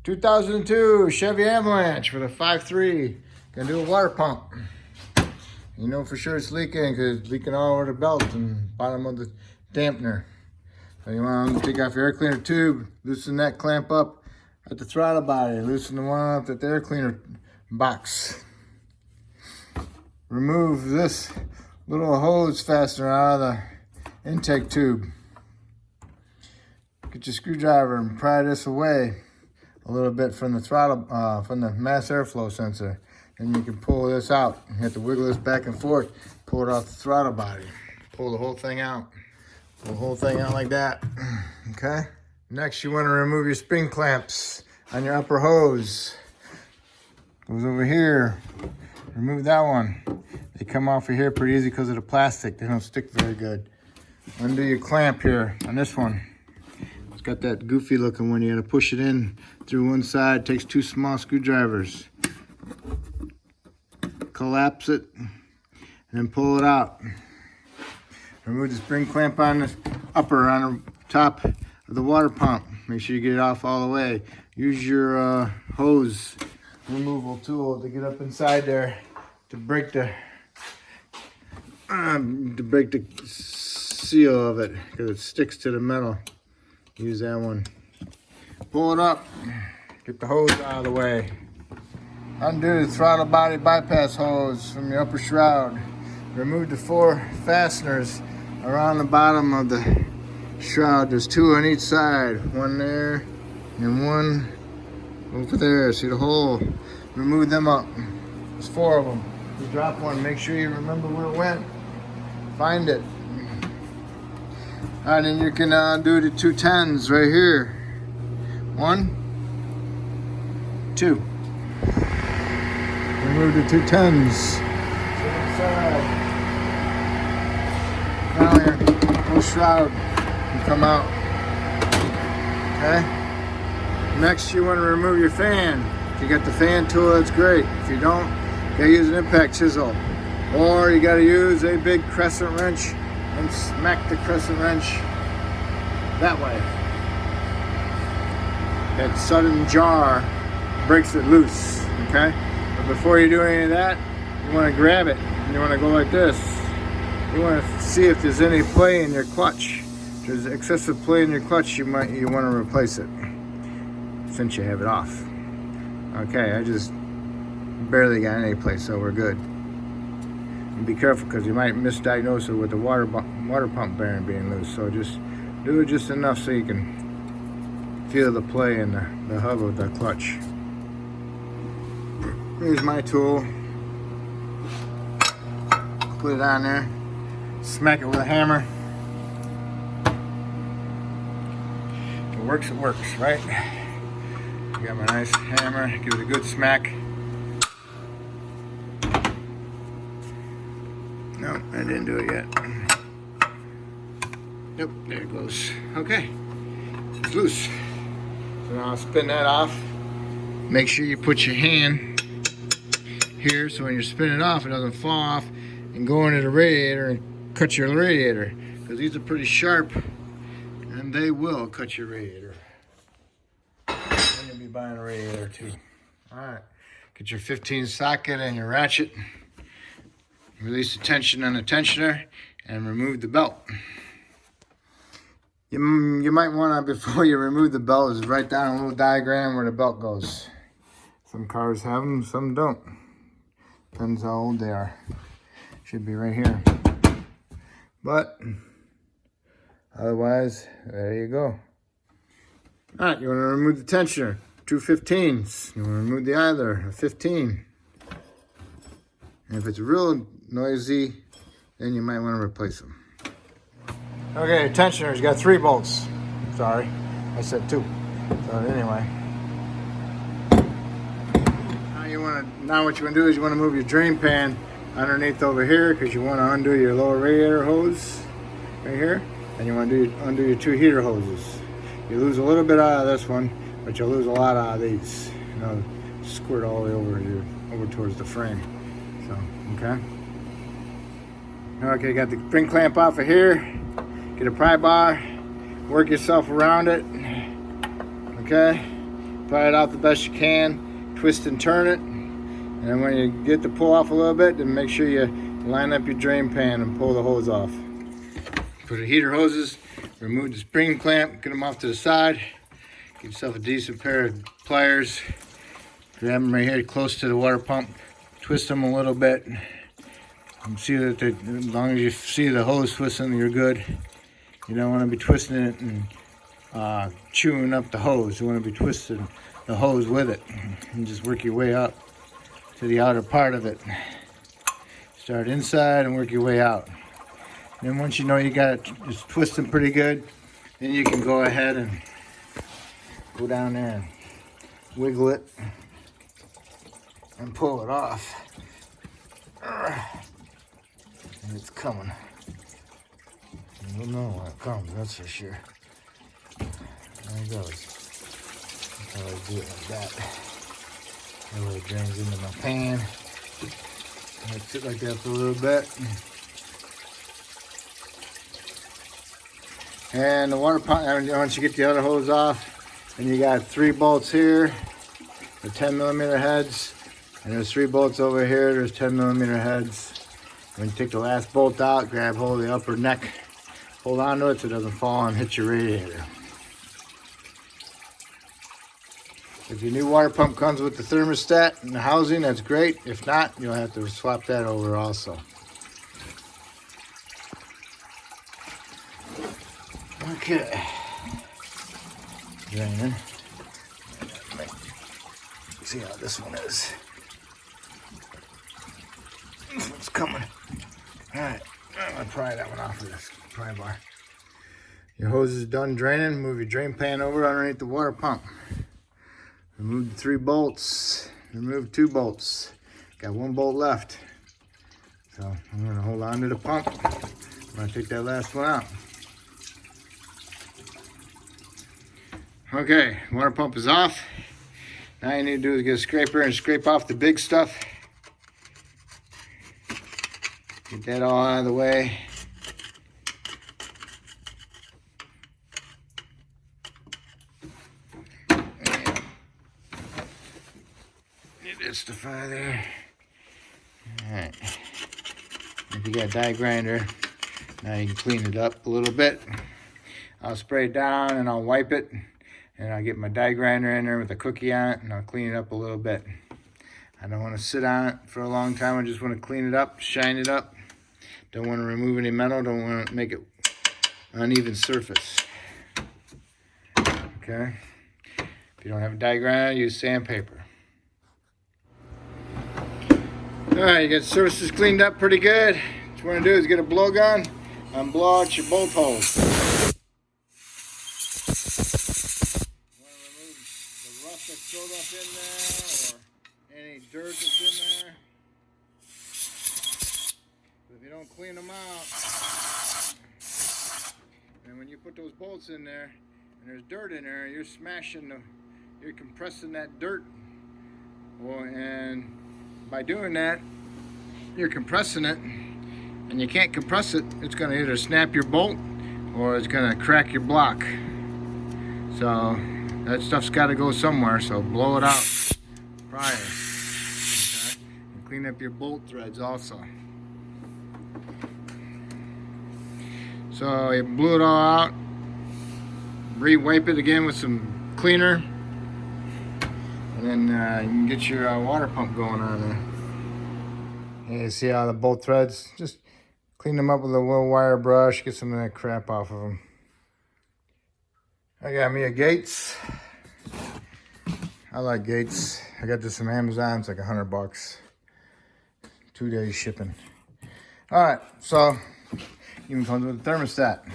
2002 Chevy Avalanche with a 5.3. Gonna do a water pump. You know for sure it's leaking because it's leaking all over the belt and bottom of the dampener. So you want to take off your air cleaner tube, loosen that clamp up at the throttle body, loosen the one up at the air cleaner box. Remove this little hose fastener out of the intake tube. Get your screwdriver and pry this away a little bit from the throttle, from the mass airflow sensor. And you can pull this out. You have to wiggle this back and forth, pull it off the throttle body. Pull the whole thing out. Pull the whole thing out like that, okay? Next, you wanna remove your spring clamps on your upper hose. Goes over here, remove that one. They come off of here pretty easy because of the plastic. They don't stick very good. Undo your clamp here on this one. It's got that goofy looking one. You gotta push it in through one side. It takes 2 small screwdrivers. Collapse it and then pull it out. Remove the spring clamp on the upper, on the top of the water pump. Make sure you get it off all the way. Use your hose removal tool to get up inside there to break the seal of it because it sticks to the metal. Use that one. Pull it up. Get the hose out of the way. Undo the throttle body bypass hose from your upper shroud. Remove the 4 fasteners around the bottom of the shroud. There's 2 on each side. One there and one over there. See the hole? Remove them up. There's 4 of them. You drop one, make sure you remember where it went. Find it. Alright, then you can do the 2 10s right here. 1, 2. Remove the 2 10s. Now your whole shroud can come out. Okay? Next, you want to remove your fan. If you got the fan tool, that's great. If you don't, you gotta use an impact chisel. Or you gotta use a big crescent wrench and smack the crescent wrench that way. That sudden jar breaks it loose, okay? But before you do any of that, you wanna grab it and you wanna go like this. You wanna see if there's any play in your clutch. If there's excessive play in your clutch, you wanna replace it since you have it off. Okay, I just barely got any play, so we're good. And be careful because you might misdiagnose it with the water pump bearing being loose. So just do it just enough so you can feel the play in the hub of the clutch. Here's my tool. Put it on there. Smack it with a hammer. If it works, right? Got my nice hammer. Give it a good smack. No, I didn't do it yet. Nope, there it goes. Okay, it's loose. So now I'll spin that off. Make sure you put your hand here so when you're spinning it off, it doesn't fall off and go into the radiator and cut your radiator. Because these are pretty sharp and they will cut your radiator. I'm gonna be buying a radiator too. All right, get your 15 socket and your ratchet. Release the tension on the tensioner and remove the belt. You might want to, before you remove the belt, is write down a little diagram where the belt goes. Some cars have them, some don't. Depends how old they are. Should be right here. But otherwise, there you go. All right, you want to remove the tensioner. 2 15s. You want to remove the idler, a 15. And if it's real noisy, then you might want to replace them. Okay, tensioner's got 3 bolts. Sorry, I said 2. So anyway. Now what you want to do is you want to move your drain pan underneath over here because you want to undo your lower radiator hose right here. And you want to undo your 2 heater hoses. You lose a little bit out of this one, but you'll lose a lot out of these. You know, squirt all the way over towards the frame. So, okay. Okay, got the spring clamp off of here. Get a pry bar, work yourself around it. Okay. pry it out the best you can, twist and turn it, and then when you get the pull off a little bit, then make sure you line up your drain pan and pull the hose off. For the heater hoses, remove the spring clamp, get them off to the side, get yourself a decent pair of pliers, grab them right here close to the water pump, twist them a little bit, and see that as long as you see the hose twisting, you're good. You don't want to be twisting it and chewing up the hose. You want to be twisting the hose with it, and just work your way up to the outer part of it. Start inside and work your way out. Then once you know you got it just twisting pretty good, then you can go ahead and go down there and wiggle it and pull it off. And it's coming. You don't know when it comes, that's for sure. There it goes. That's how I do it like that. That way it drains into my pan. Let it sit like that for a little bit. And the water pump, once you get the other hose off, then you got 3 bolts here, the 10mm heads, and there's 3 bolts over here, there's 10mm heads. When you take the last bolt out, grab hold of the upper neck, hold on to it so it doesn't fall and hit your radiator. If your new water pump comes with the thermostat and the housing, that's great. If not, you'll have to swap that over also. Okay. Draining. See how this one is. This one's coming. Alright, I'm going to pry that one off of this pry bar. Your hose is done draining. Move your drain pan over underneath the water pump. Remove the 3 bolts. Remove 2 bolts. Got 1 bolt left. So I'm going to hold on to the pump. I'm going to take that last one out. Okay, water pump is off. Now you need to do is get a scraper and scrape off the big stuff. Get that all out of the way. Get this stuff out of there. Alright. If you got a die grinder, now you can clean it up a little bit. I'll spray it down and I'll wipe it. And I'll get my die grinder in there with a cookie on it and I'll clean it up a little bit. I don't want to sit on it for a long time. I just want to clean it up, shine it up. Don't want to remove any metal. Don't want to make it uneven surface. Okay. If you don't have a die grinder, use sandpaper. Alright, you got the surfaces cleaned up pretty good. What you want to do is get a blowgun and blow out your bolt holes. That's filled up in there, or any dirt that's in there. But if you don't clean them out, and when you put those bolts in there, and there's dirt in there, you're you're compressing that dirt. And by doing that, you're compressing it, and you can't compress it. It's going to either snap your bolt, or it's going to crack your block. So that stuff's got to go somewhere, so blow it out prior. Okay? And clean up your bolt threads also. So you blew it all out. Re-wipe it again with some cleaner. And then you can get your water pump going on there. And you see how the bolt threads, just clean them up with a little wire brush, get some of that crap off of them. I got me a Gates. I like Gates. I got this from Amazon. It's like $100. 2 days shipping. All right, so even comes with a thermostat.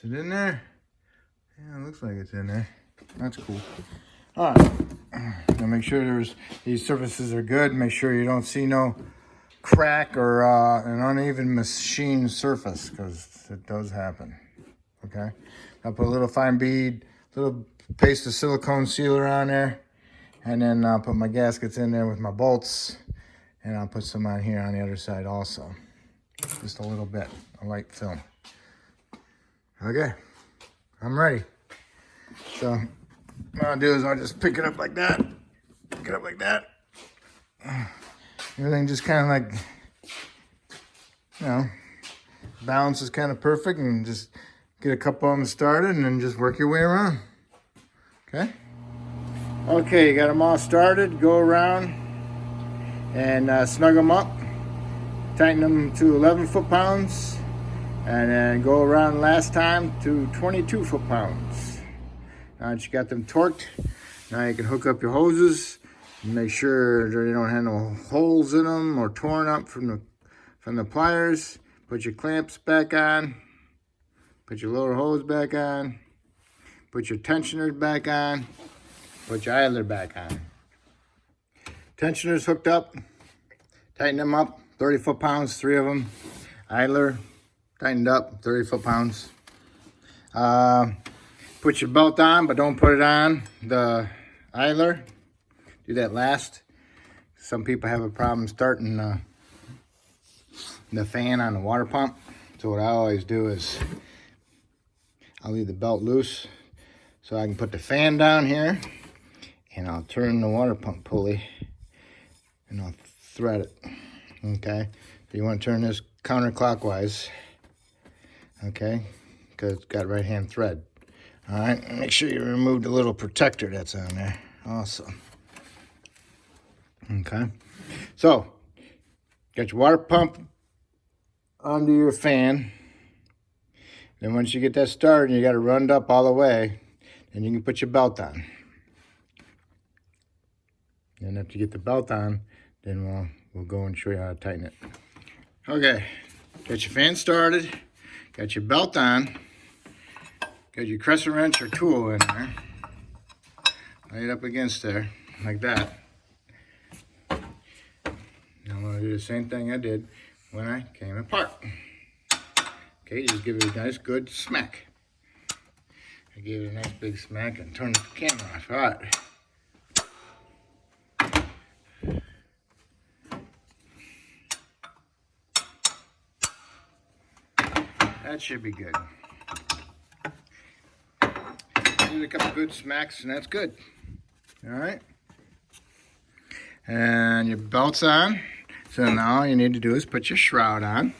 Is it in there? Yeah, it looks like it's in there. That's cool. All right. Now make sure these surfaces are good. Make sure you don't see no crack or an uneven machine surface, because it does happen. Okay. I'll put a little fine bead, little paste of silicone sealer on there, and then I'll put my gaskets in there with my bolts, and I'll put some on here on the other side also. Just a little bit, a light film. Okay, I'm ready. So What I'll do is I'll just pick it up like that. Pick it up like that. Everything just kind of like, you know, balance is kind of perfect, and just get a couple of them started and then just work your way around. Okay? Okay, you got them all started. Go around and snug them up. Tighten them to 11 foot-pounds. And then go around last time to 22 foot-pounds. Now that you got them torqued, now you can hook up your hoses and make sure that you don't have no holes in them or torn up from the pliers. Put your clamps back on. Put your lower hose back on. Put your tensioners back on. Put your idler back on. Tensioners hooked up. Tighten them up. 30 foot-pounds, 3 of them. Idler tightened up, 30 foot-pounds. Put your belt on, but don't put it on the idler. Do that last. Some people have a problem starting the fan on the water pump. So what I always do is I'll leave the belt loose so I can put the fan down here, and I'll turn the water pump pulley and I'll thread it. Okay, so you want to turn this counterclockwise. Okay, because it's got right hand thread. All right, make sure you remove the little protector that's on there also. Okay, so got your water pump under your fan. Then once you get that started, you got to run it up all the way, then you can put your belt on. And after you get the belt on, then we'll go and show you how to tighten it. Okay, got your fan started, got your belt on, got your crescent wrench or tool in there. Lay it up against there, like that. Now I'm gonna do the same thing I did when I came apart. Okay, just give it a nice good smack. I gave it a nice big smack and turn the camera off. All right. That should be good. Give it a couple good smacks and that's good. All right. And your belt's on. So now all you need to do is put your shroud on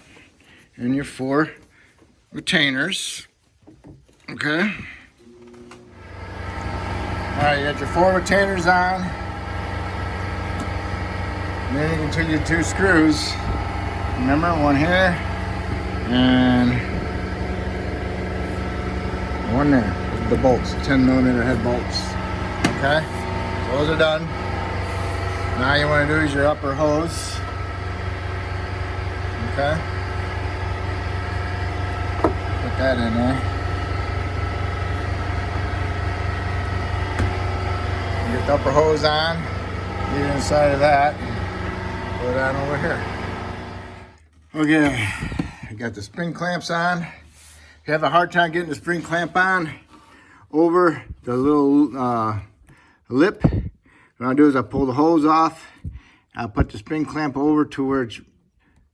and your 4 retainers. Okay. All right, you got your 4 retainers on. And then you can turn your 2 screws. Remember, one here and one there. The bolts, 10mm head bolts. Okay, so those are done. Now you want to do is your upper hose. Okay, put that in there. Get the upper hose on, get inside of that, and put it on over here. Okay, I got the spring clamps on. If you have a hard time getting the spring clamp on over the little lip, what I'll do is I'll pull the hose off, I'll put the spring clamp over to where it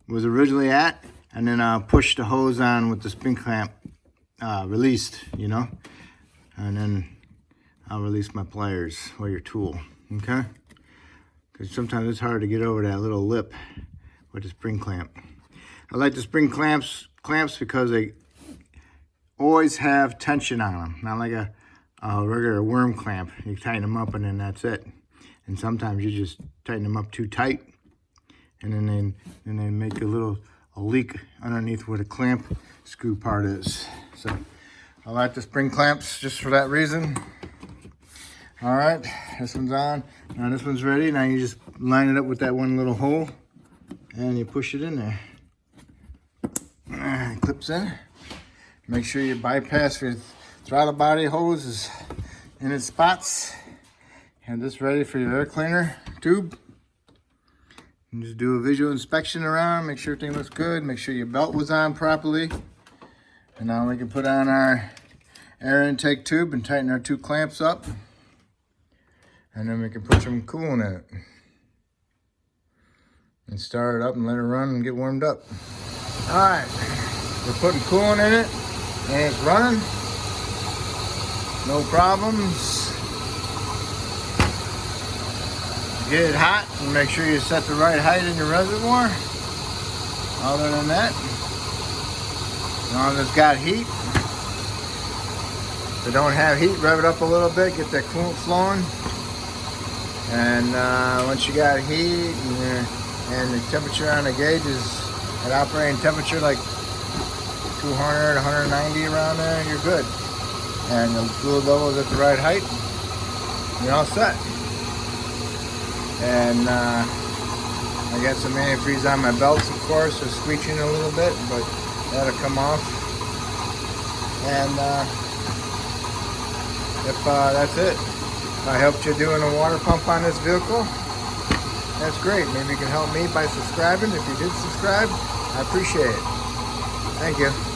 was originally at, and then I'll push the hose on with the spring clamp released, you know, and then I'll release my pliers or your tool, okay? Because sometimes it's hard to get over that little lip with the spring clamp. I like the spring clamps because they always have tension on them, not like a regular worm clamp. You tighten them up and then that's it. And sometimes you just tighten them up too tight, and then they make a leak underneath where the clamp screw part is. So I like the spring clamps just for that reason. All right, this one's on. Now this one's ready. Now you just line it up with that one little hole and you push it in there. It clips in. Make sure you bypass your throttle body hose is in its spots. Have this ready for your air cleaner tube. And just do a visual inspection around, make sure everything looks good, make sure your belt was on properly. And now we can put on our air intake tube and tighten our 2 clamps up. And then we can put some coolant in it. And start it up and let it run and get warmed up. All right, we're putting coolant in it and it's running. No problems. get it hot, and make sure you set the right height in your reservoir. Other than that, as long as it's got heat. If it don't have heat, rev it up a little bit, get that coolant flowing. And once you got heat and the temperature on the gauge is at operating temperature like 200, 190 around there, you're good. And the fluid level is at the right height, you're all set. And I got some antifreeze on my belts, of course, so squeaking a little bit, but that'll come off. And that's it. If I helped you doing a water pump on this vehicle, that's great. Maybe you can help me by subscribing. If you did subscribe, I appreciate it. Thank you.